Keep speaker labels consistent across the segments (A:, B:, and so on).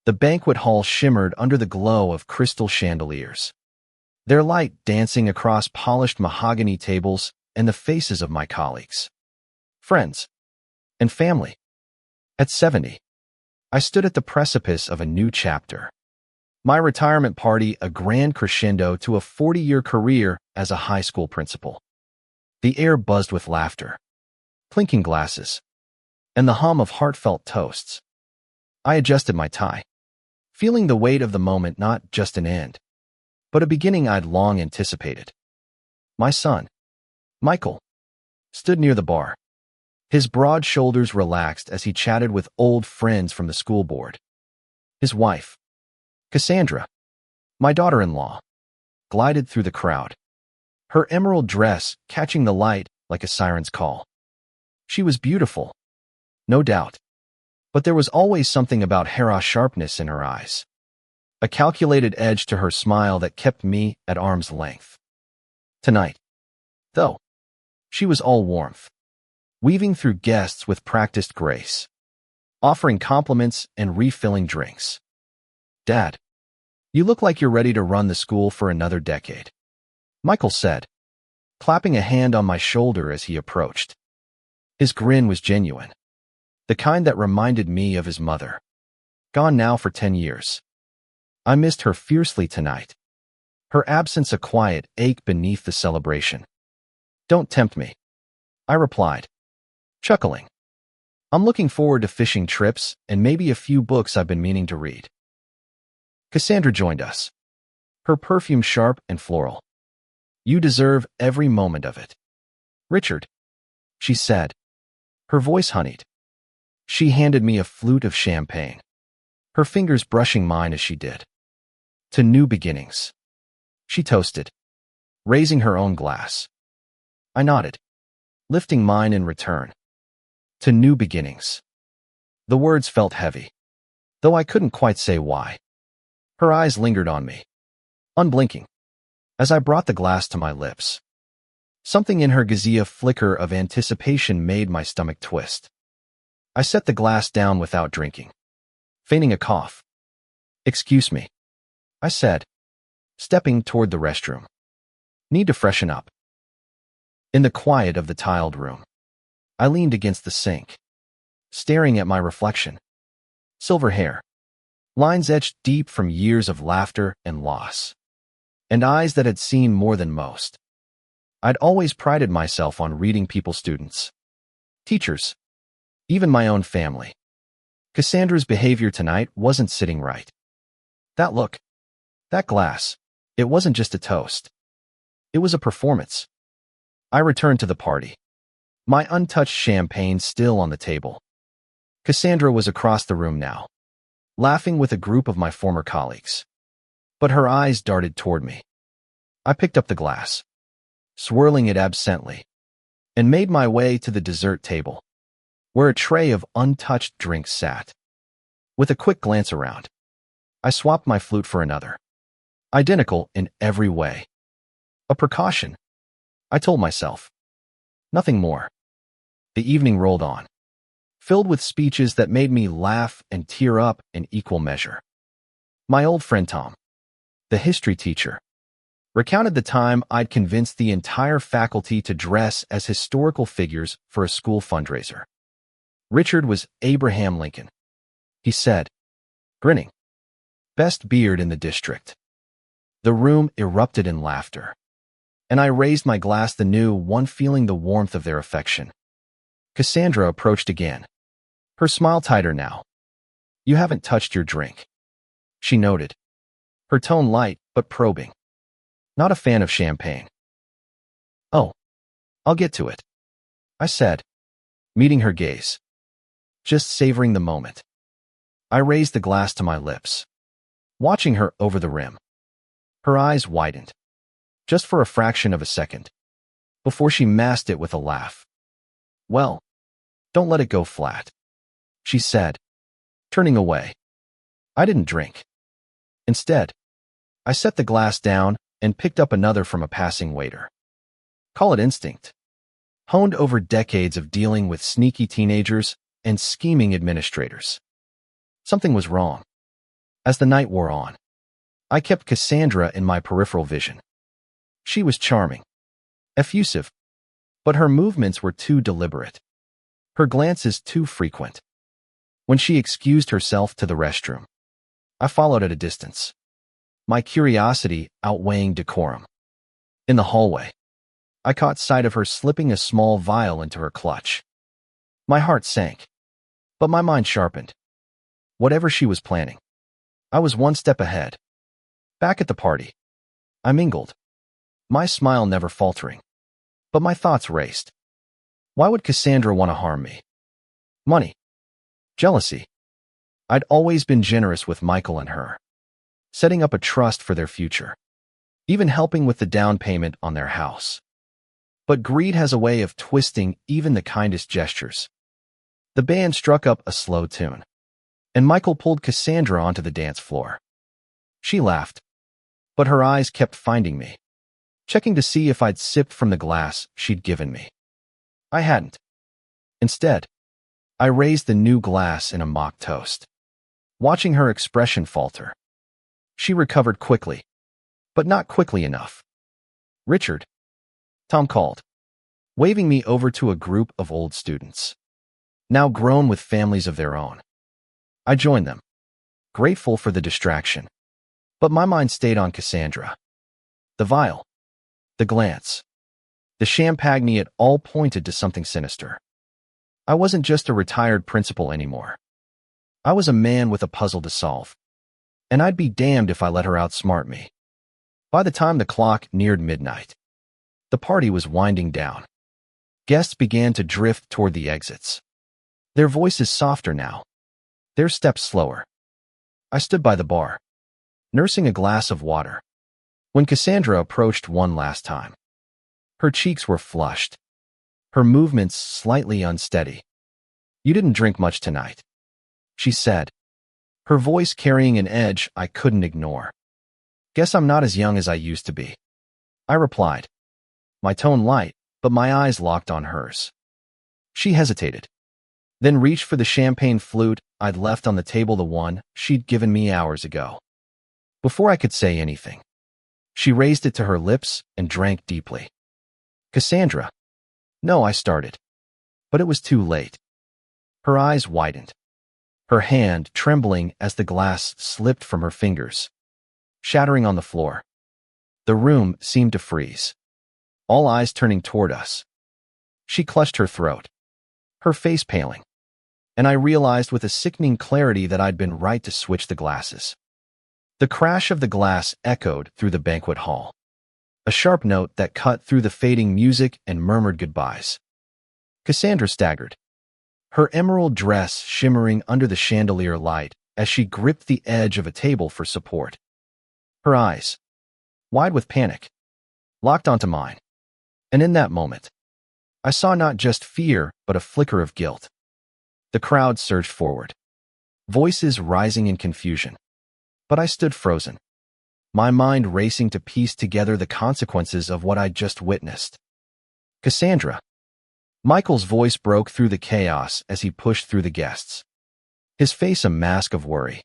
A: The banquet hall shimmered under the glow of crystal chandeliers, their light dancing across polished mahogany tables and the faces of my colleagues, friends, and family. At 70, I stood at the precipice of a new chapter. My retirement party, a grand crescendo to a 40-year career as a high school principal. The air buzzed with laughter, clinking glasses, and the hum of heartfelt toasts. I adjusted my tie, feeling the weight of the moment, not just an end, but a beginning I'd long anticipated. My son, Michael, stood near the bar, his broad shoulders relaxed as he chatted with old friends from the school board. His wife, Cassandra, my daughter-in-law, glided through the crowd, her emerald dress catching the light like a siren's call. She was beautiful, no doubt, but there was always something about Hera's sharpness in her eyes, a calculated edge to her smile that kept me at arm's length. Tonight, though, she was all warmth, weaving through guests with practiced grace, offering compliments and refilling drinks. "Dad, you look like you're ready to run the school for another decade," Michael said, clapping a hand on my shoulder as he approached. His grin was genuine, the kind that reminded me of his mother, gone now for 10 years. I missed her fiercely tonight, her absence a quiet ache beneath the celebration. "Don't tempt me," I replied, chuckling. "I'm looking forward to fishing trips and maybe a few books I've been meaning to read." Cassandra joined us, her perfume sharp and floral. "You deserve every moment of it, Richard," she said, her voice honeyed. She handed me a flute of champagne, her fingers brushing mine as she did. "To new beginnings," she toasted, raising her own glass. I nodded, lifting mine in return. "To new beginnings." The words felt heavy, though I couldn't quite say why. Her eyes lingered on me, unblinking, as I brought the glass to my lips. Something in her gaze flicker of anticipation made my stomach twist. I set the glass down without drinking, feigning a cough. "Excuse me," I said, stepping toward the restroom. "Need to freshen up." In the quiet of the tiled room, I leaned against the sink, staring at my reflection. Silver hair, lines etched deep from years of laughter and loss, and eyes that had seen more than most. I'd always prided myself on reading people's students, teachers, even my own family. Cassandra's behavior tonight wasn't sitting right. That look, that glass, it wasn't just a toast. It was a performance. I returned to the party, my untouched champagne still on the table. Cassandra was across the room now, laughing with a group of my former colleagues. But her eyes darted toward me. I picked up the glass, swirling it absently, and made my way to the dessert table, where a tray of untouched drinks sat. With a quick glance around, I swapped my flute for another, identical in every way. A precaution, I told myself. Nothing more. The evening rolled on, filled with speeches that made me laugh and tear up in equal measure. My old friend Tom, the history teacher, recounted the time I'd convinced the entire faculty to dress as historical figures for a school fundraiser. Richard was Abraham Lincoln, he said, grinning. Best beard in the district. The room erupted in laughter, and I raised my glass the new one, feeling the warmth of their affection. Cassandra approached again, her smile tighter now. "You haven't touched your drink," she noted, her tone light but probing. "Not a fan of champagne." "Oh, I'll get to it," I said, meeting her gaze, just savoring the moment. I raised the glass to my lips, watching her over the rim. Her eyes widened, just for a fraction of a second, before she masked it with a laugh. "Well, don't let it go flat," she said, turning away. I didn't drink. Instead, I set the glass down and picked up another from a passing waiter. Call it instinct, honed over decades of dealing with sneaky teenagers and scheming administrators. Something was wrong. As the night wore on, I kept Cassandra in my peripheral vision. She was charming, effusive, but her movements were too deliberate. Her glances too frequent. When she excused herself to the restroom, I followed at a distance, my curiosity outweighing decorum. In the hallway, I caught sight of her slipping a small vial into her clutch. My heart sank, but my mind sharpened. Whatever she was planning, I was one step ahead. Back at the party, I mingled, my smile never faltering. But my thoughts raced. Why would Cassandra want to harm me? Money. Jealousy. I'd always been generous with Michael and her, setting up a trust for their future, even helping with the down payment on their house. But greed has a way of twisting even the kindest gestures. The band struck up a slow tune, and Michael pulled Cassandra onto the dance floor. She laughed, but her eyes kept finding me, checking to see if I'd sipped from the glass she'd given me. I hadn't. Instead, I raised the new glass in a mock toast, watching her expression falter. She recovered quickly, but not quickly enough. "Richard," Tom called, waving me over to a group of old students, now grown with families of their own. I joined them, grateful for the distraction, but my mind stayed on Cassandra. The vial, the glance, the champagne, it all pointed to something sinister. I wasn't just a retired principal anymore. I was a man with a puzzle to solve, and I'd be damned if I let her outsmart me. By the time the clock neared midnight, the party was winding down. Guests began to drift toward the exits, their voices softer now, their steps slower. I stood by the bar, nursing a glass of water, when Cassandra approached one last time. Her cheeks were flushed, her movements slightly unsteady. "You didn't drink much tonight," she said, her voice carrying an edge I couldn't ignore. "Guess I'm not as young as I used to be," I replied, my tone light, but my eyes locked on hers. She hesitated, then reached for the champagne flute I'd left on the table, the one she'd given me hours ago. Before I could say anything, she raised it to her lips and drank deeply. "Cassandra." "No," I started, but it was too late. Her eyes widened, her hand trembling as the glass slipped from her fingers, shattering on the floor. The room seemed to freeze, all eyes turning toward us. She clutched her throat, her face paling, and I realized with a sickening clarity that I'd been right to switch the glasses. The crash of the glass echoed through the banquet hall, a sharp note that cut through the fading music and murmured goodbyes. Cassandra staggered, her emerald dress shimmering under the chandelier light as she gripped the edge of a table for support. Her eyes, wide with panic, locked onto mine. And in that moment, I saw not just fear, but a flicker of guilt. The crowd surged forward, voices rising in confusion. But I stood frozen, my mind racing to piece together the consequences of what I'd just witnessed. "Cassandra." Michael's voice broke through the chaos as he pushed through the guests, his face a mask of worry.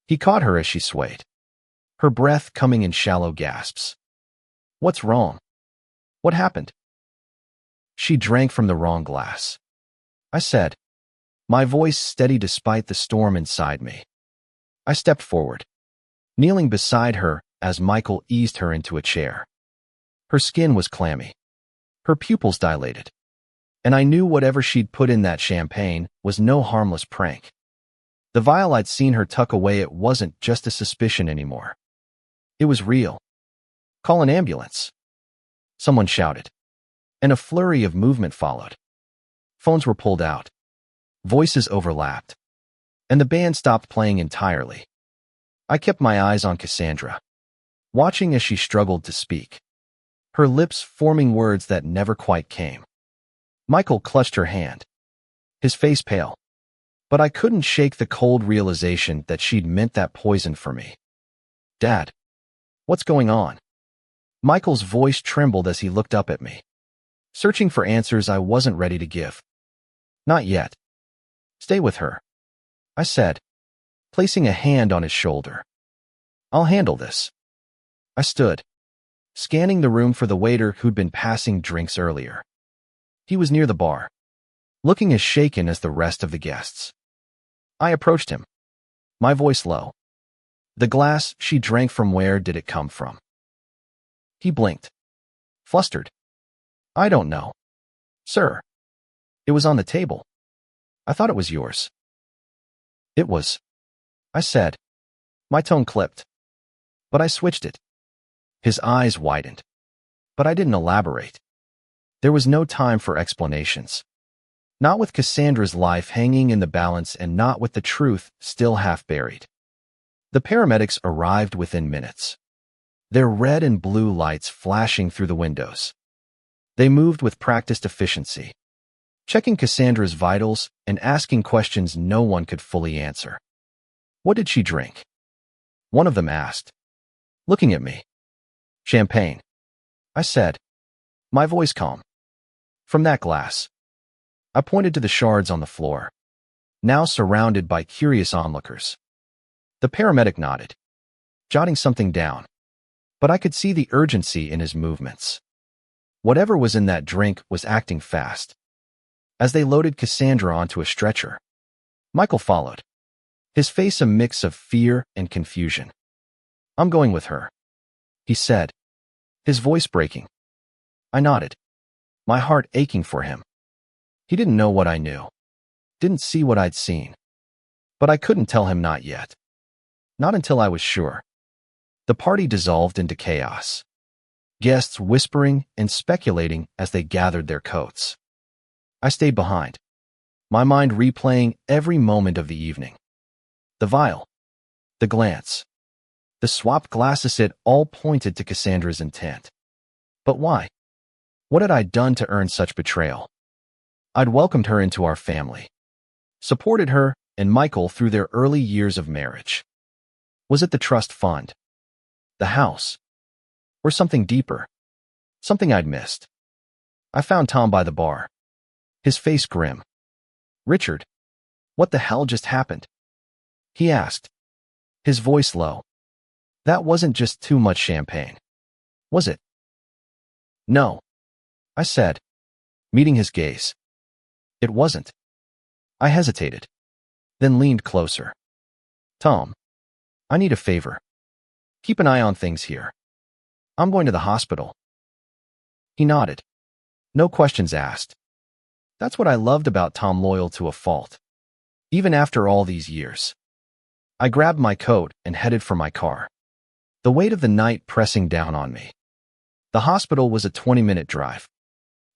A: He caught her as she swayed, her breath coming in shallow gasps. "What's wrong? What happened?" "She drank from the wrong glass," I said, my voice steady despite the storm inside me. I stepped forward, kneeling beside her as Michael eased her into a chair. Her skin was clammy, her pupils dilated, and I knew whatever she'd put in that champagne was no harmless prank. The vial I'd seen her tuck away, it wasn't just a suspicion anymore. It was real. "Call an ambulance," someone shouted, and a flurry of movement followed. Phones were pulled out, voices overlapped, and the band stopped playing entirely. I kept my eyes on Cassandra, watching as she struggled to speak, her lips forming words that never quite came. Michael clutched her hand, his face pale, but I couldn't shake the cold realization that she'd meant that poison for me. "Dad, what's going on?" Michael's voice trembled as he looked up at me, searching for answers I wasn't ready to give. "Not yet. Stay with her," I said, placing a hand on his shoulder. "I'll handle this." I stood, scanning the room for the waiter who'd been passing drinks earlier. He was near the bar, looking as shaken as the rest of the guests. I approached him, my voice low. "The glass she drank from, where did it come from?" He blinked, flustered. "I don't know, sir. It was on the table. I thought it was yours." "It was," I said. My tone clipped, but I switched it. His eyes widened, but I didn't elaborate. There was no time for explanations. Not with Cassandra's life hanging in the balance and not with the truth still half buried. The paramedics arrived within minutes, their red and blue lights flashing through the windows. They moved with practiced efficiency, checking Cassandra's vitals and asking questions no one could fully answer. "What did she drink?" one of them asked, looking at me. "Champagne," I said, my voice calm. "From that glass." I pointed to the shards on the floor, now surrounded by curious onlookers. The paramedic nodded, jotting something down, but I could see the urgency in his movements. Whatever was in that drink was acting fast. As they loaded Cassandra onto a stretcher, Michael followed, his face a mix of fear and confusion. "I'm going with her," he said, his voice breaking. I nodded, my heart aching for him. He didn't know what I knew, didn't see what I'd seen. But I couldn't tell him not yet. Not until I was sure. The party dissolved into chaos, guests whispering and speculating as they gathered their coats. I stayed behind, my mind replaying every moment of the evening. The vial, the glance, the swapped glasses, it all pointed to Cassandra's intent. But why? What had I done to earn such betrayal? I'd welcomed her into our family, supported her and Michael through their early years of marriage. Was it the trust fund, the house, or something deeper, something I'd missed? I found Tom by the bar, his face grim. "Richard, what the hell just happened?" he asked, his voice low. "That wasn't just too much champagne, was it?" "No," I said, meeting his gaze. "It wasn't." I hesitated, then leaned closer. "Tom, I need a favor. Keep an eye on things here. I'm going to the hospital." He nodded. No questions asked. That's what I loved about Tom, loyal to a fault, even after all these years. I grabbed my coat and headed for my car, the weight of the night pressing down on me. The hospital was a 20-minute drive,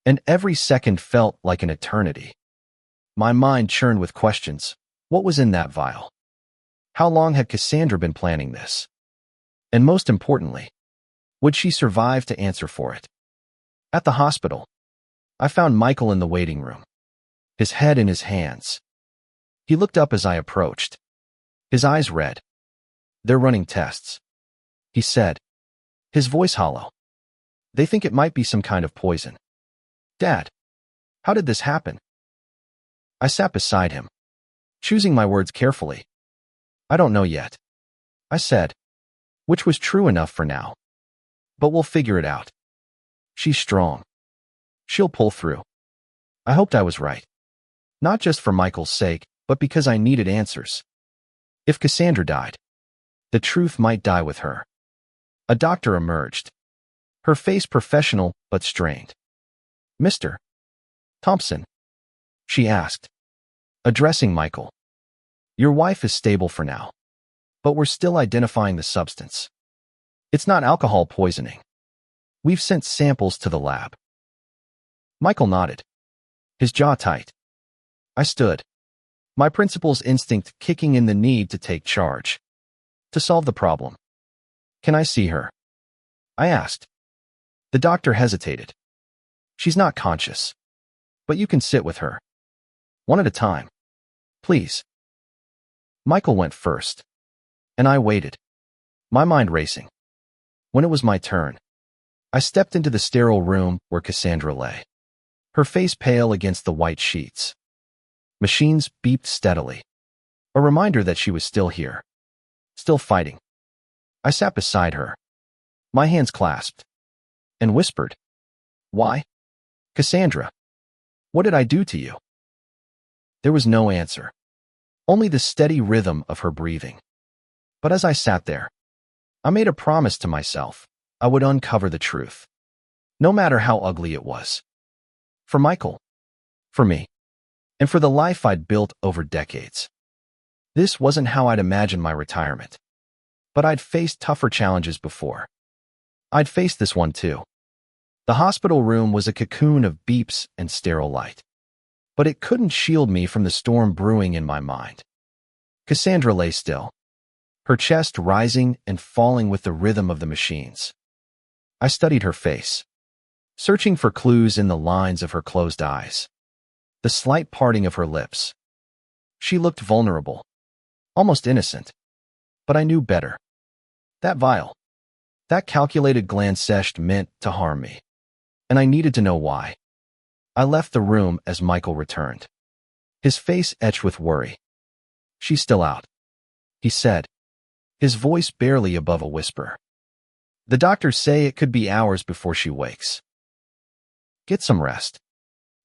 A: and every second felt like an eternity. My mind churned with questions. What was in that vial? How long had Cassandra been planning this? And most importantly, would she survive to answer for it? At the hospital, I found Michael in the waiting room, his head in his hands. He looked up as I approached, his eyes red. "They're running tests," he said, his voice hollow. "They think it might be some kind of poison." "Dad, how did this happen?" I sat beside him, choosing my words carefully. "I don't know yet," I said, which was true enough for now. "But we'll figure it out. She's strong. She'll pull through." I hoped I was right, not just for Michael's sake, but because I needed answers. If Cassandra died, the truth might die with her. A doctor emerged, her face professional but strained. "Mr. Thompson," she asked, addressing Michael. "Your wife is stable for now, but we're still identifying the substance. It's not alcohol poisoning. We've sent samples to the lab." Michael nodded, his jaw tight. I stood, my principal's instinct kicking in, the need to take charge, to solve the problem. "Can I see her?" I asked. The doctor hesitated. "She's not conscious, but you can sit with her. One at a time, please." Michael went first, and I waited, my mind racing. When it was my turn, I stepped into the sterile room where Cassandra lay, her face pale against the white sheets. Machines beeped steadily, A reminder that she was still here, still fighting. I sat beside her, my hands clasped, and whispered, "Why? Cassandra, what did I do to you?" There was no answer, only the steady rhythm of her breathing. But as I sat there, I made a promise to myself. I would uncover the truth, no matter how ugly it was. For Michael, for me, and for the life I'd built over decades. This wasn't how I'd imagined my retirement. But I'd faced tougher challenges before. I'd faced this one too. The hospital room was a cocoon of beeps and sterile light. But it couldn't shield me from the storm brewing in my mind. Cassandra lay still, her chest rising and falling with the rhythm of the machines. I studied her face, searching for clues in the lines of her closed eyes, the slight parting of her lips. She looked vulnerable, almost innocent. But I knew better. That vial, that calculated glancesh meant to harm me. And I needed to know why. I left the room as Michael returned, his face etched with worry. "She's still out," he said, his voice barely above a whisper. "The doctors say it could be hours before she wakes." "Get some rest,"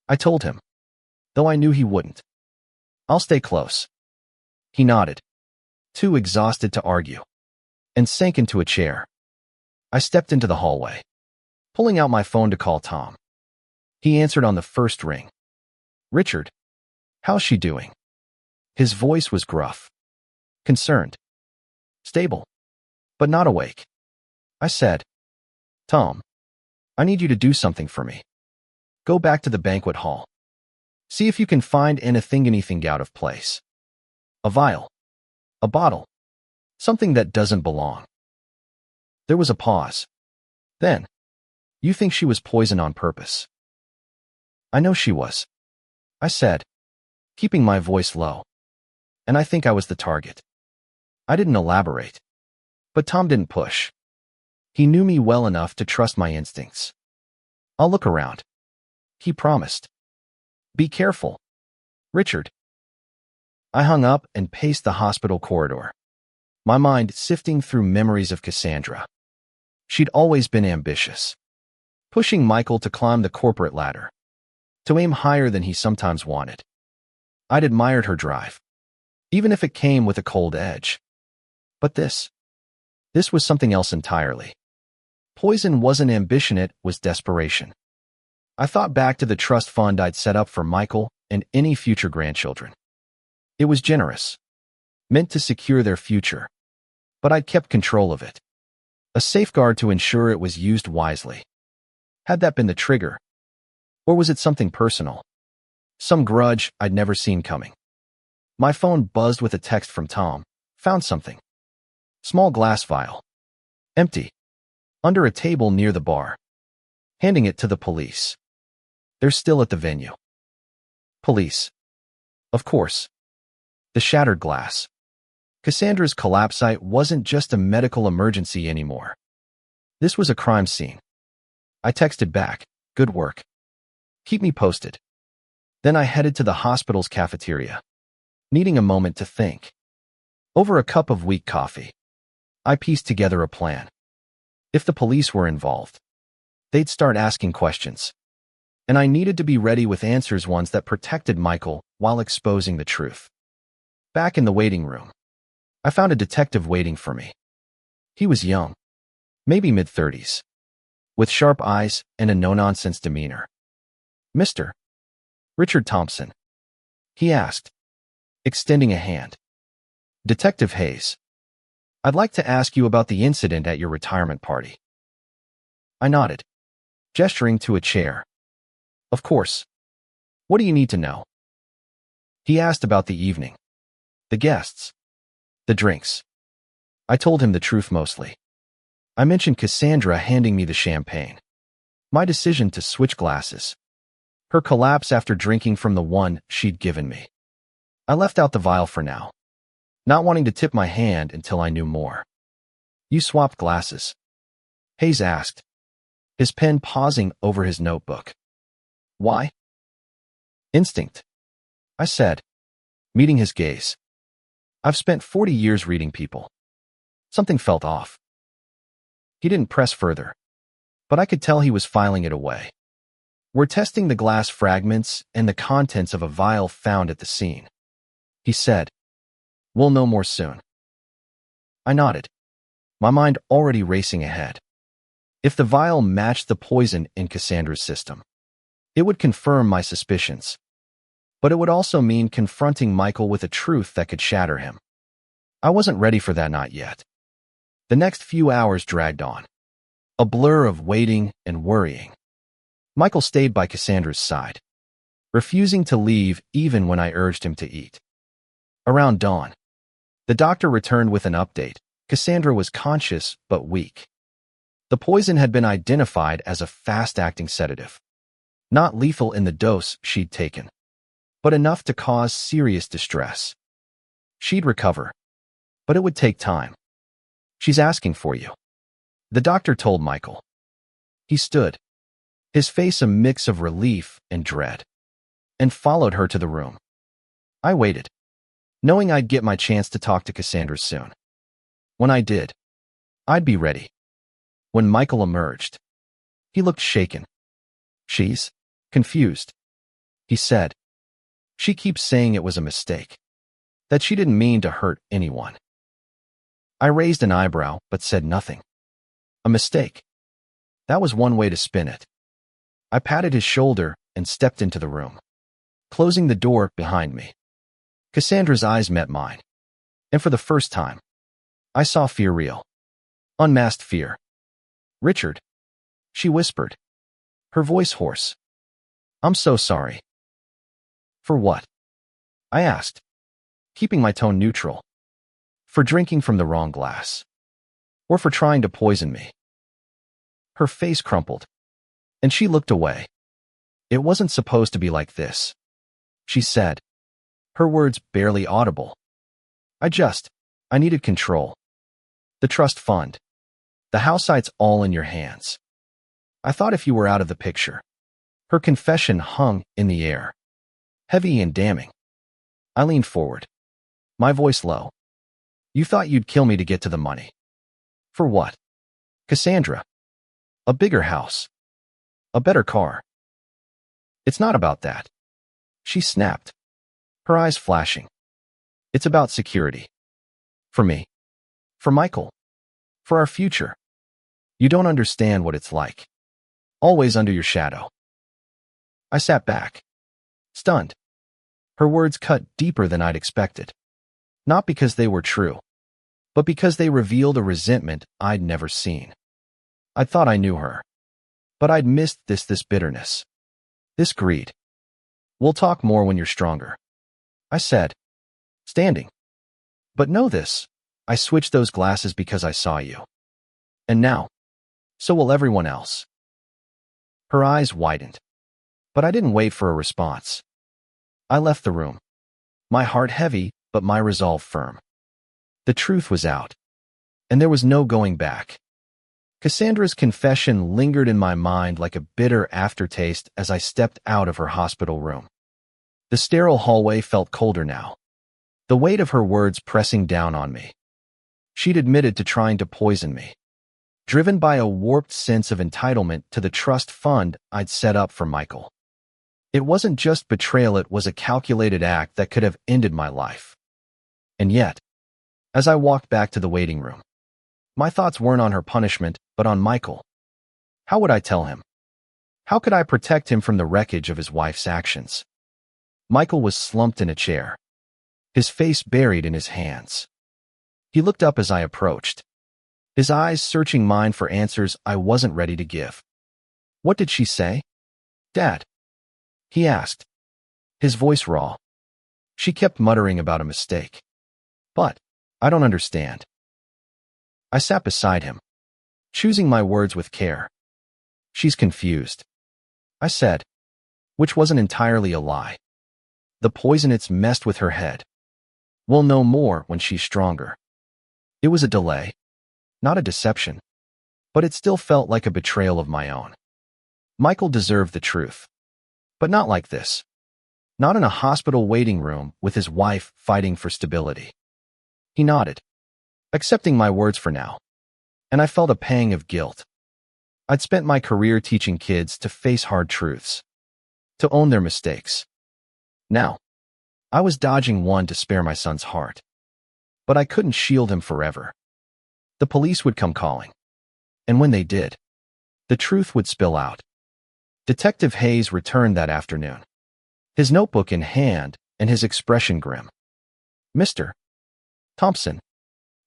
A: I told him, though I knew he wouldn't. "I'll stay close." He nodded, too exhausted to argue, and sank into a chair. I stepped into the hallway, pulling out my phone to call Tom. He answered on the first ring. "Richard, how's she doing?" His voice was gruff, concerned, stable, but not awake. I said, "Tom, I need you to do something for me. Go back to the banquet hall. See if you can find anything out of place. A vial, a bottle, something that doesn't belong." There was a pause. Then, "You think she was poisoned on purpose?" "I know she was," I said, keeping my voice low. "And I think I was the target." I didn't elaborate. But Tom didn't push. He knew me well enough to trust my instincts. "I'll look around," he promised. "Be careful, Richard." I hung up and paced the hospital corridor, my mind sifting through memories of Cassandra. She'd always been ambitious, pushing Michael to climb the corporate ladder, to aim higher than he sometimes wanted. I'd admired her drive, even if it came with a cold edge. But this was something else entirely. Poison wasn't ambition, it was desperation. I thought back to the trust fund I'd set up for Michael and any future grandchildren. It was generous, meant to secure their future, but I'd kept control of it. A safeguard to ensure it was used wisely. Had that been the trigger? Or was it something personal? Some grudge I'd never seen coming. My phone buzzed with a text from Tom. "Found something. Small glass vial. Empty. Under a table near the bar." Handing it to the police. "They're still at the venue." Police. Of course. The shattered glass. Cassandra's collapse site wasn't just a medical emergency anymore. This was a crime scene. I texted back, "Good work. Keep me posted." Then I headed to the hospital's cafeteria, needing a moment to think. Over a cup of weak coffee, I pieced together a plan. If the police were involved, they'd start asking questions. And I needed to be ready with answers, ones that protected Michael while exposing the truth. Back in the waiting room, I found a detective waiting for me. He was young, maybe mid-30s, with sharp eyes and a no-nonsense demeanor. "Mr. Richard Thompson," he asked, extending a hand. "Detective Hayes, I'd like to ask you about the incident at your retirement party." I nodded, gesturing to a chair. "Of course. What do you need to know?" He asked about the evening, the guests, the drinks. I told him the truth mostly. I mentioned Cassandra handing me the champagne, my decision to switch glasses, her collapse after drinking from the one she'd given me. I left out the vial for now, not wanting to tip my hand until I knew more. "You swapped glasses?" Hayes asked, his pen pausing over his notebook. "Why?" "Instinct," I said, meeting his gaze. I've spent 40 years reading people. Something felt off. He didn't press further, but I could tell he was filing it away. We're testing the glass fragments and the contents of a vial found at the scene. He said, we'll know more soon. I nodded, my mind already racing ahead. If the vial matched the poison in Cassandra's system, it would confirm my suspicions. But it would also mean confronting Michael with a truth that could shatter him. I wasn't ready for that, not yet. The next few hours dragged on, a blur of waiting and worrying. Michael stayed by Cassandra's side, refusing to leave even when I urged him to eat. Around dawn, the doctor returned with an update. Cassandra was conscious but weak. The poison had been identified as a fast-acting sedative, not lethal in the dose she'd taken, but enough to cause serious distress. She'd recover, but it would take time. She's asking for you, the doctor told Michael. He stood, his face a mix of relief and dread, and followed her to the room. I waited, knowing I'd get my chance to talk to Cassandra soon. When I did, I'd be ready. When Michael emerged, he looked shaken. She's confused, he said. She keeps saying it was a mistake, that she didn't mean to hurt anyone. I raised an eyebrow but said nothing. A mistake. That was one way to spin it. I patted his shoulder and stepped into the room, closing the door behind me. Cassandra's eyes met mine, and for the first time, I saw fear real. Unmasked fear. Richard, she whispered, her voice hoarse. I'm so sorry. For what? I asked, keeping my tone neutral. For drinking from the wrong glass. Or for trying to poison me. Her face crumpled, and she looked away. It wasn't supposed to be like this, she said, her words barely audible. I needed control. The trust fund. The house site's all in your hands. I thought if you were out of the picture. Her confession hung in the air, heavy and damning. I leaned forward, my voice low. You thought you'd kill me to get to the money. For what? Cassandra. A bigger house. A better car. It's not about that. She snapped, her eyes flashing. It's about security. For me. For Michael. For our future. You don't understand what it's like. Always under your shadow. I sat back, stunned. Her words cut deeper than I'd expected. Not because they were true, but because they revealed a resentment I'd never seen. I thought I knew her, but I'd missed this bitterness, this greed. We'll talk more when you're stronger, I said, standing. But know this, I switched those glasses because I saw you. And now, so will everyone else. Her eyes widened, but I didn't wait for a response. I left the room, my heart heavy, but my resolve firm. The truth was out, and there was no going back. Cassandra's confession lingered in my mind like a bitter aftertaste as I stepped out of her hospital room. The sterile hallway felt colder now, the weight of her words pressing down on me. She'd admitted to trying to poison me, driven by a warped sense of entitlement to the trust fund I'd set up for Michael. It wasn't just betrayal, it was a calculated act that could have ended my life. And yet, as I walked back to the waiting room, my thoughts weren't on her punishment, but on Michael. How would I tell him? How could I protect him from the wreckage of his wife's actions? Michael was slumped in a chair, his face buried in his hands. He looked up as I approached, his eyes searching mine for answers I wasn't ready to give. What did she say? Dad, he asked, his voice raw. She kept muttering about a mistake. But I don't understand. I sat beside him, choosing my words with care. She's confused, I said, which wasn't entirely a lie. The poison, it's messed with her head. We'll know more when she's stronger. It was a delay, not a deception, but it still felt like a betrayal of my own. Michael deserved the truth, but not like this. Not in a hospital waiting room with his wife fighting for stability. He nodded, accepting my words for now, and I felt a pang of guilt. I'd spent my career teaching kids to face hard truths, to own their mistakes. Now, I was dodging one to spare my son's heart. But I couldn't shield him forever. The police would come calling. And when they did, the truth would spill out. Detective Hayes returned that afternoon, his notebook in hand and his expression grim. "Mr. Thompson,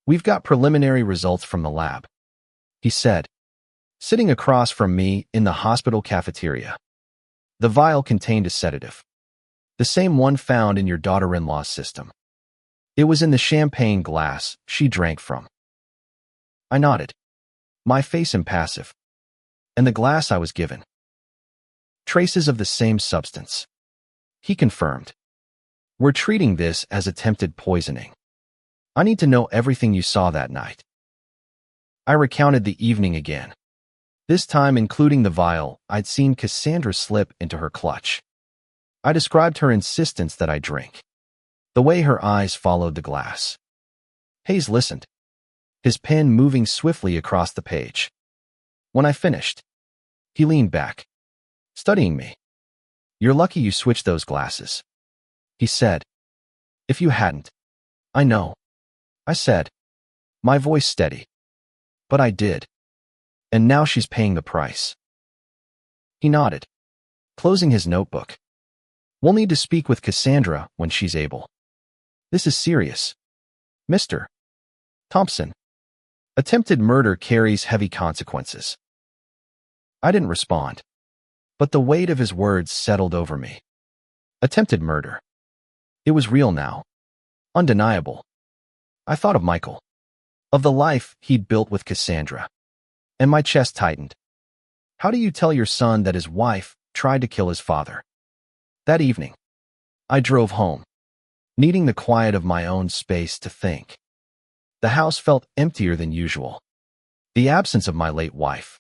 A: we've got preliminary results from the lab," he said, sitting across from me in the hospital cafeteria. "The vial contained a sedative, the same one found in your daughter-in-law's system. It was in the champagne glass she drank from." I nodded, my face impassive. "And the glass I was given? Traces of the same substance," he confirmed. "We're treating this as attempted poisoning. I need to know everything you saw that night." I recounted the evening again, this time including the vial I'd seen Cassandra slip into her clutch. I described her insistence that I drink, the way her eyes followed the glass. Hayes listened, his pen moving swiftly across the page. When I finished, he leaned back, studying me. "You're lucky you switched those glasses," he said. "If you hadn't." "I know," I said, my voice steady. "But I did. And now she's paying the price." He nodded, closing his notebook. "We'll need to speak with Cassandra when she's able. This is serious, Mr. Thompson. Attempted murder carries heavy consequences." I didn't respond, but the weight of his words settled over me. Attempted murder. It was real now, undeniable. I thought of Michael, of the life he'd built with Cassandra, and my chest tightened. How do you tell your son that his wife tried to kill his father? That evening, I drove home, needing the quiet of my own space to think. The house felt emptier than usual. The absence of my late wife,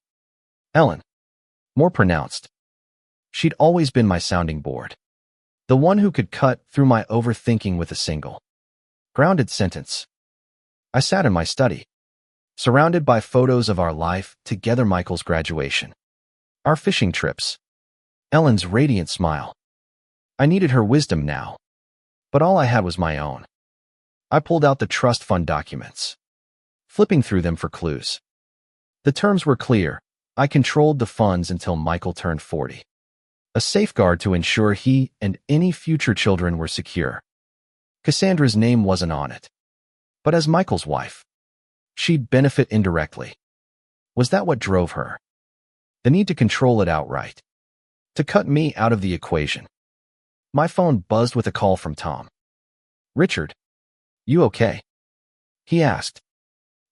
A: Ellen, more pronounced. She'd always been my sounding board, the one who could cut through my overthinking with a single, grounded sentence. I sat in my study, surrounded by photos of our life together, Michael's graduation, our fishing trips, Ellen's radiant smile. I needed her wisdom now, but all I had was my own. I pulled out the trust fund documents, flipping through them for clues. The terms were clear. I controlled the funds until Michael turned 40. A safeguard to ensure he and any future children were secure. Cassandra's name wasn't on it, but as Michael's wife, she'd benefit indirectly. Was that what drove her? The need to control it outright, to cut me out of the equation. My phone buzzed with a call from Tom. "Richard, you okay?" he asked,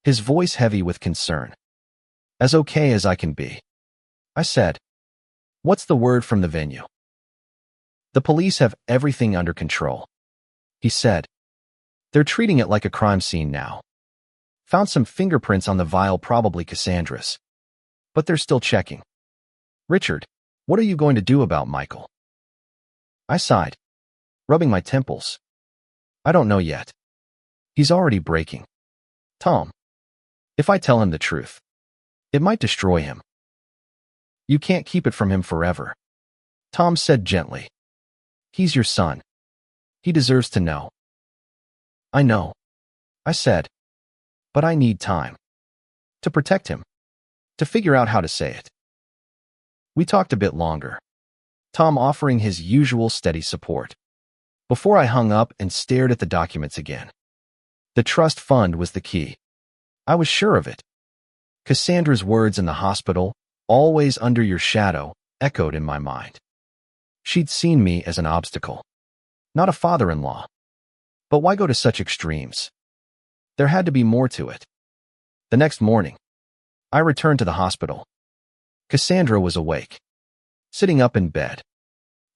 A: his voice heavy with concern. "As okay as I can be," I said. "What's the word from the venue?" "The police have everything under control," he said. "They're treating it like a crime scene now. Found some fingerprints on the vial, probably Cassandra's. But they're still checking." "Richard, what are you going to do about Michael?" I sighed, rubbing my temples. "I don't know yet. He's already breaking. Tom, if I tell him the truth, it might destroy him." "You can't keep it from him forever," Tom said gently. "He's your son. He deserves to know." "I know," I said, "but I need time. To protect him. To figure out how to say it." We talked a bit longer, Tom offering his usual steady support, before I hung up and stared at the documents again. The trust fund was the key. I was sure of it. Cassandra's words in the hospital, "always under your shadow," echoed in my mind. She'd seen me as an obstacle, not a father-in-law. But why go to such extremes? There had to be more to it. The next morning, I returned to the hospital. Cassandra was awake, sitting up in bed,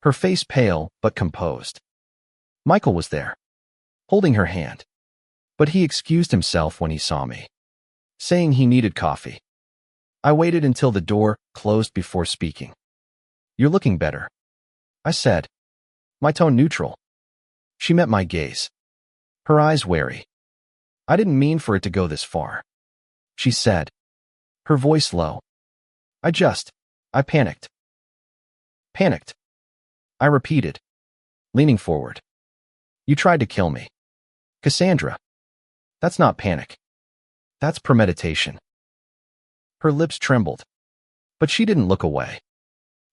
A: her face pale but composed. Michael was there, holding her hand, but he excused himself when he saw me, saying he needed coffee. I waited until the door closed before speaking. "You're looking better," I said, my tone neutral. She met my gaze, her eyes wary. I didn't mean for it to go this far, she said, her voice low. I panicked. Panicked, I repeated, leaning forward. You tried to kill me. Cassandra. That's not panic. That's premeditation. Her lips trembled, but she didn't look away.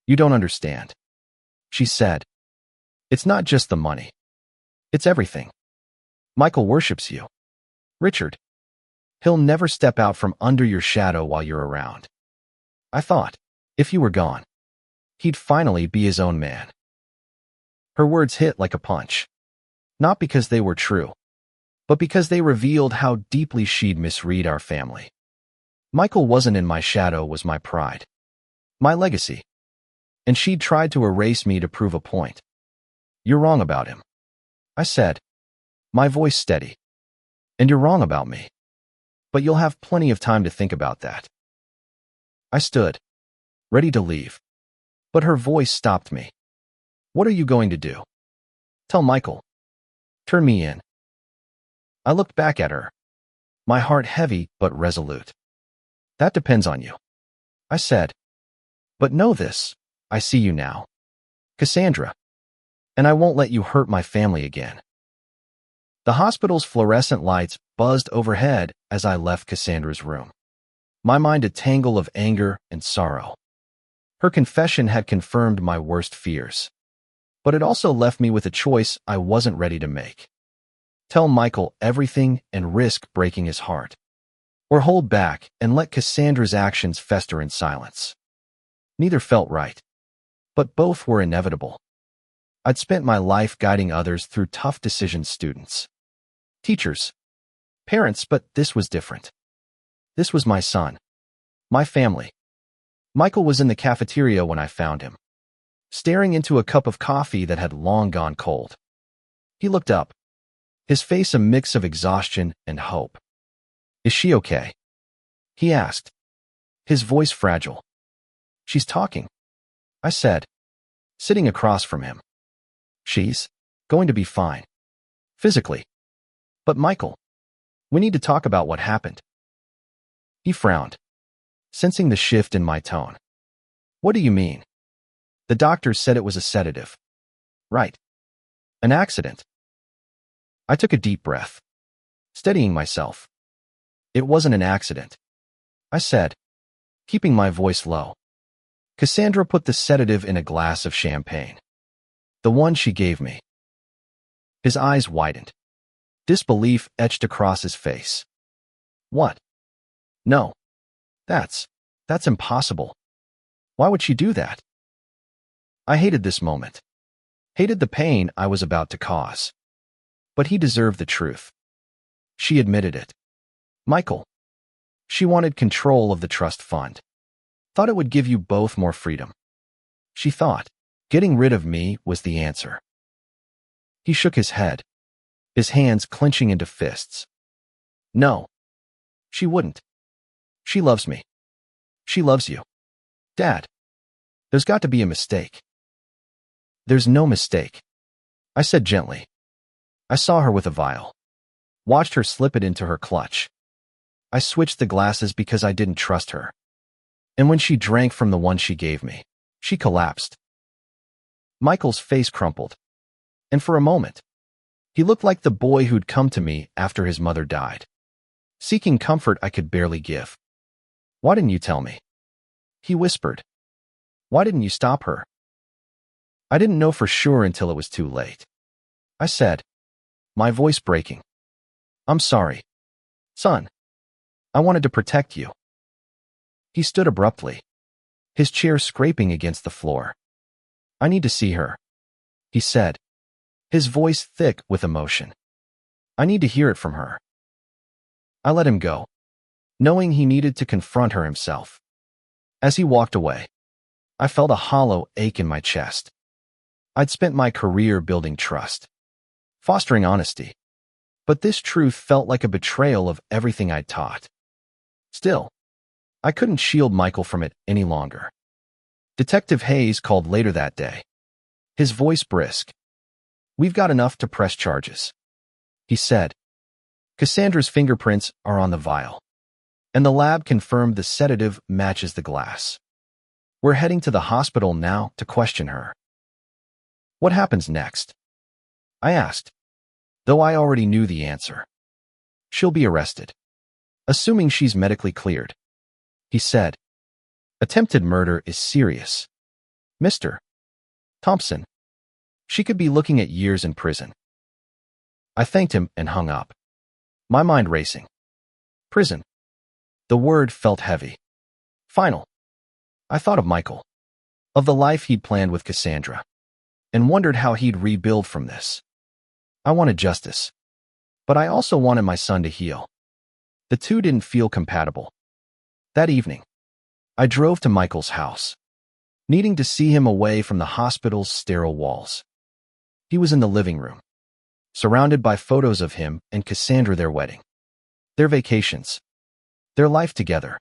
A: You don't understand, she said. It's not just the money. It's everything. Michael worships you. Richard. He'll never step out from under your shadow while you're around. I thought, if you were gone, he'd finally be his own man. Her words hit like a punch. Not because they were true, but because they revealed how deeply she'd misread our family. Michael wasn't in my shadow was my pride. My legacy. And she'd tried to erase me to prove a point. You're wrong about him, I said, my voice steady. And you're wrong about me. But you'll have plenty of time to think about that. I stood, ready to leave. But her voice stopped me. What are you going to do? Tell Michael. Turn me in. I looked back at her, my heart heavy but resolute. That depends on you, I said. But know this, I see you now. Cassandra. And I won't let you hurt my family again. The hospital's fluorescent lights buzzed overhead as I left Cassandra's room. My mind a tangle of anger and sorrow. Her confession had confirmed my worst fears. But it also left me with a choice I wasn't ready to make. Tell Michael everything and risk breaking his heart. Or hold back and let Cassandra's actions fester in silence. Neither felt right. But both were inevitable. I'd spent my life guiding others through tough decisions, students, teachers, parents, but this was different. This was my son, my family. Michael was in the cafeteria when I found him, staring into a cup of coffee that had long gone cold. He looked up, his face a mix of exhaustion and hope. Is she okay? He asked, his voice fragile. She's talking, I said, sitting across from him. She's going to be fine, physically. But Michael, we need to talk about what happened. He frowned, sensing the shift in my tone. What do you mean? The doctors said it was a sedative. Right. An accident. I took a deep breath, steadying myself. It wasn't an accident, I said, keeping my voice low. Cassandra put the sedative in a glass of champagne. The one she gave me. His eyes widened. Disbelief etched across his face. What? No. That's impossible. Why would she do that? I hated this moment. Hated the pain I was about to cause. But he deserved the truth. She admitted it. Michael. She wanted control of the trust fund. Thought it would give you both more freedom. She thought getting rid of me was the answer. He shook his head, his hands clenching into fists. No. She wouldn't. She loves me. She loves you. Dad. There's got to be a mistake. There's no mistake, I said gently. I saw her with a vial. Watched her slip it into her clutch. I switched the glasses because I didn't trust her. And when she drank from the one she gave me, she collapsed. Michael's face crumpled. And for a moment, he looked like the boy who'd come to me after his mother died, seeking comfort I could barely give. Why didn't you tell me? He whispered. Why didn't you stop her? I didn't know for sure until it was too late. I said, my voice breaking. I'm sorry. Son. I wanted to protect you. He stood abruptly, his chair scraping against the floor. I need to see her, he said, his voice thick with emotion. I need to hear it from her. I let him go, knowing he needed to confront her himself. As he walked away, I felt a hollow ache in my chest. I'd spent my career building trust, fostering honesty, but this truth felt like a betrayal of everything I'd taught. Still, I couldn't shield Michael from it any longer. Detective Hayes called later that day, his voice brisk. We've got enough to press charges, he said. Cassandra's fingerprints are on the vial, and the lab confirmed the sedative matches the glass. We're heading to the hospital now to question her. What happens next? I asked, though I already knew the answer. She'll be arrested, assuming she's medically cleared. He said, attempted murder is serious. Mr. Thompson. She could be looking at years in prison. I thanked him and hung up, my mind racing. Prison. The word felt heavy. Final. I thought of Michael, of the life he'd planned with Cassandra, and wondered how he'd rebuild from this. I wanted justice, but I also wanted my son to heal. The two didn't feel compatible. That evening, I drove to Michael's house, needing to see him away from the hospital's sterile walls. He was in the living room, surrounded by photos of him and Cassandra, their wedding, their vacations, their life together.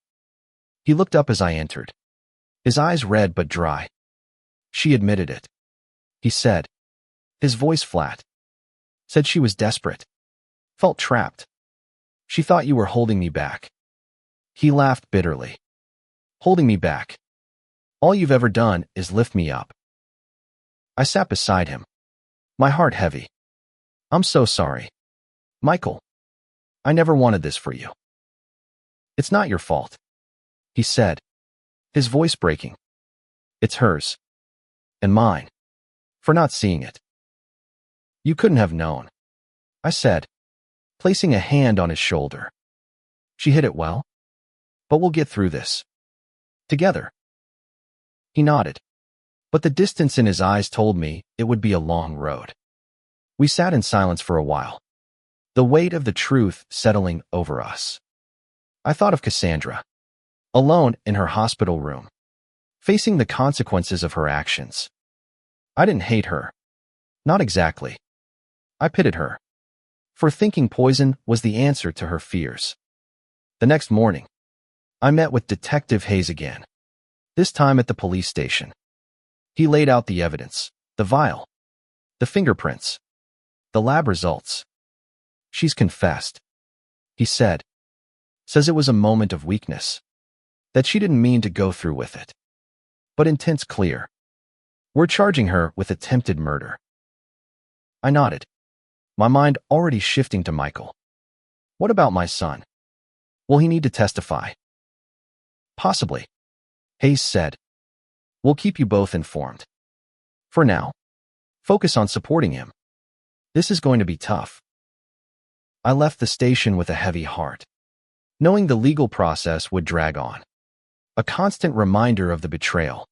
A: He looked up as I entered, his eyes red but dry. She admitted it. He said, his voice flat. Said she was desperate. Felt trapped. She thought you were holding me back. He laughed bitterly. Holding me back. All you've ever done is lift me up. I sat beside him, my heart heavy. I'm so sorry, Michael. I never wanted this for you. It's not your fault, he said, his voice breaking. It's hers. And mine. For not seeing it. You couldn't have known, I said, placing a hand on his shoulder. She hid it well. But we'll get through this. Together. He nodded, but the distance in his eyes told me it would be a long road. We sat in silence for a while, the weight of the truth settling over us. I thought of Cassandra, alone in her hospital room, facing the consequences of her actions. I didn't hate her. Not exactly. I pitied her, for thinking poison was the answer to her fears. The next morning, I met with Detective Hayes again, this time at the police station. He laid out the evidence, the vial, the fingerprints, the lab results. She's confessed, he said. Says it was a moment of weakness, that she didn't mean to go through with it. But intent's clear. We're charging her with attempted murder. I nodded, my mind already shifting to Michael. What about my son? Will he need to testify? Possibly, Hayes said. We'll keep you both informed. For now, focus on supporting him. This is going to be tough. I left the station with a heavy heart, knowing the legal process would drag on. A constant reminder of the betrayal.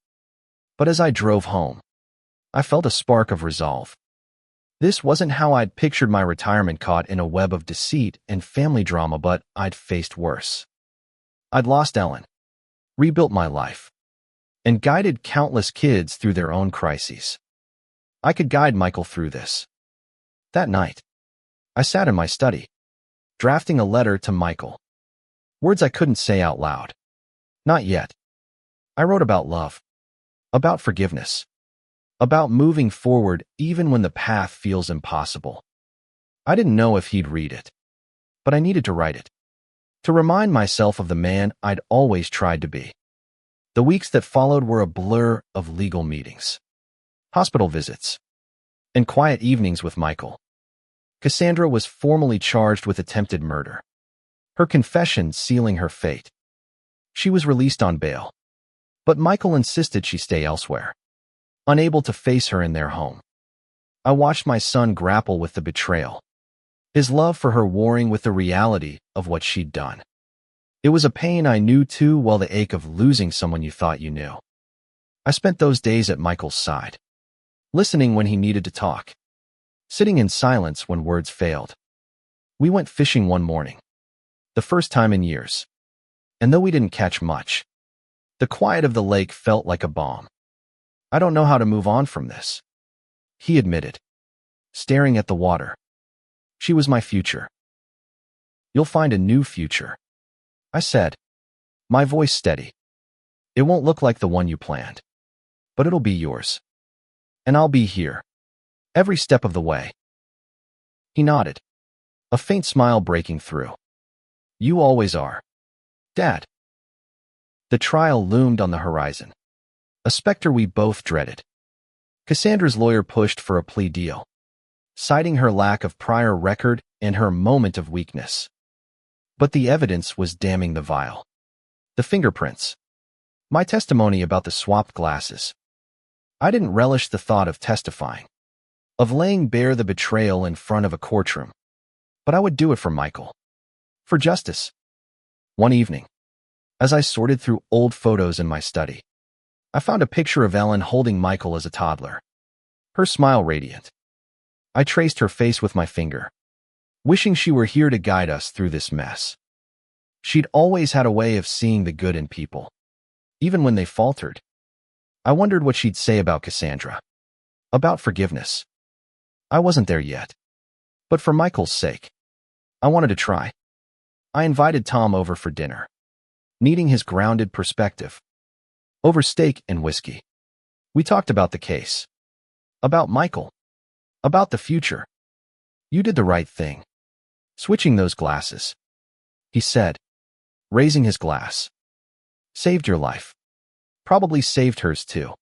A: But as I drove home, I felt a spark of resolve. This wasn't how I'd pictured my retirement, caught in a web of deceit and family drama, but I'd faced worse. I'd lost Ellen, rebuilt my life, and guided countless kids through their own crises. I could guide Michael through this. That night, I sat in my study, drafting a letter to Michael. Words I couldn't say out loud. Not yet. I wrote about love, about forgiveness, about moving forward even when the path feels impossible. I didn't know if he'd read it, but I needed to write it, to remind myself of the man I'd always tried to be. The weeks that followed were a blur of legal meetings, hospital visits, and quiet evenings with Michael. Cassandra was formally charged with attempted murder, her confession sealing her fate. She was released on bail, but Michael insisted she stay elsewhere, unable to face her in their home. I watched my son grapple with the betrayal, his love for her warring with the reality of what she'd done. It was a pain I knew too well, the ache of losing someone you thought you knew. I spent those days at Michael's side, listening when he needed to talk, sitting in silence when words failed. We went fishing one morning, the first time in years, and though we didn't catch much, the quiet of the lake felt like a balm. I don't know how to move on from this, he admitted, staring at the water. She was my future. You'll find a new future, I said, my voice steady. It won't look like the one you planned, but it'll be yours. And I'll be here, every step of the way. He nodded, a faint smile breaking through. You always are, Dad. The trial loomed on the horizon, a specter we both dreaded. Cassandra's lawyer pushed for a plea deal, citing her lack of prior record and her moment of weakness. But the evidence was damning the vile. The fingerprints. My testimony about the swapped glasses. I didn't relish the thought of testifying, of laying bare the betrayal in front of a courtroom. But I would do it for Michael. For justice. One evening, as I sorted through old photos in my study, I found a picture of Ellen holding Michael as a toddler, her smile radiant. I traced her face with my finger, wishing she were here to guide us through this mess. She'd always had a way of seeing the good in people, even when they faltered. I wondered what she'd say about Cassandra, about forgiveness. I wasn't there yet, but for Michael's sake, I wanted to try. I invited Tom over for dinner, needing his grounded perspective. Over steak and whiskey. We talked about the case, about Michael, about the future. You did the right thing, switching those glasses, he said, raising his glass. Saved your life. Probably saved hers too.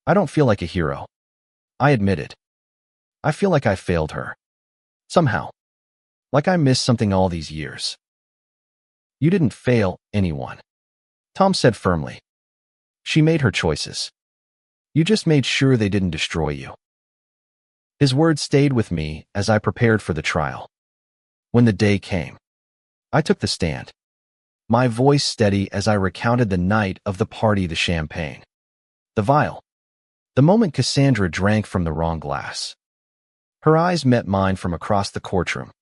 A: I don't feel like a hero, I admitted. I feel like I failed her. Somehow. Like I missed something all these years. You didn't fail anyone, Tom said firmly. She made her choices. You just made sure they didn't destroy you. His words stayed with me as I prepared for the trial. When the day came, I took the stand, my voice steady as I recounted the night of the party, the champagne, the vial, the moment Cassandra drank from the wrong glass. Her eyes met mine from across the courtroom,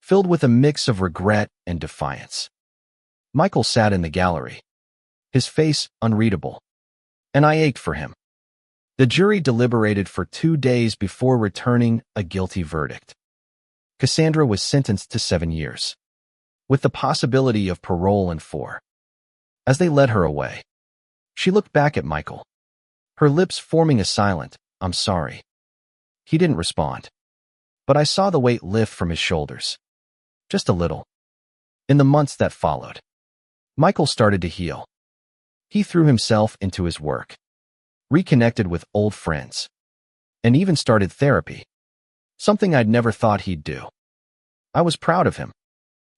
A: filled with a mix of regret and defiance. Michael sat in the gallery, his face unreadable, and I ached for him. The jury deliberated for 2 days before returning a guilty verdict. Cassandra was sentenced to 7 years, with the possibility of parole in 4. As they led her away, she looked back at Michael, her lips forming a silent, "I'm sorry." He didn't respond, but I saw the weight lift from his shoulders. Just a little. In the months that followed, Michael started to heal. He threw himself into his work, reconnected with old friends, and even started therapy, something I'd never thought he'd do. I was proud of him,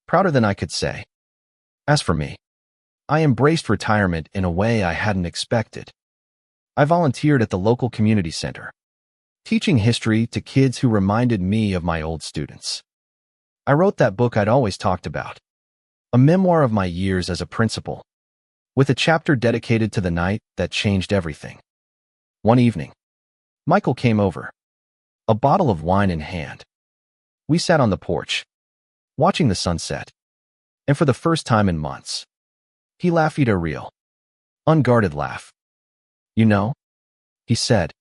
A: prouder than I could say. As for me, I embraced retirement in a way I hadn't expected. I volunteered at the local community center, teaching history to kids who reminded me of my old students. I wrote that book I'd always talked about, a memoir of my years as a principal, with a chapter dedicated to the night that changed everything. One evening, Michael came over, a bottle of wine in hand. We sat on the porch, watching the sunset, and for the first time in months, he laughed a real, unguarded laugh. You know, he said,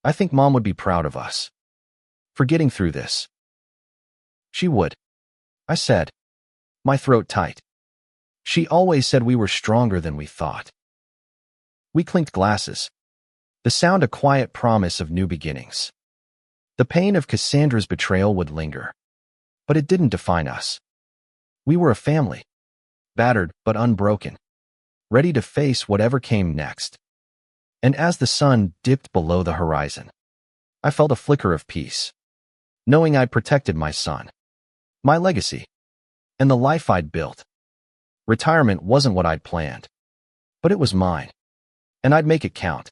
A: I think Mom would be proud of us for getting through this. She would, I said, my throat tight. She always said we were stronger than we thought. We clinked glasses, the sound a quiet promise of new beginnings. The pain of Cassandra's betrayal would linger, but it didn't define us. We were a family, battered but unbroken, ready to face whatever came next. And as the sun dipped below the horizon, I felt a flicker of peace, knowing I'd protected my son, my legacy, and the life I'd built. Retirement wasn't what I'd planned, but it was mine, and I'd make it count.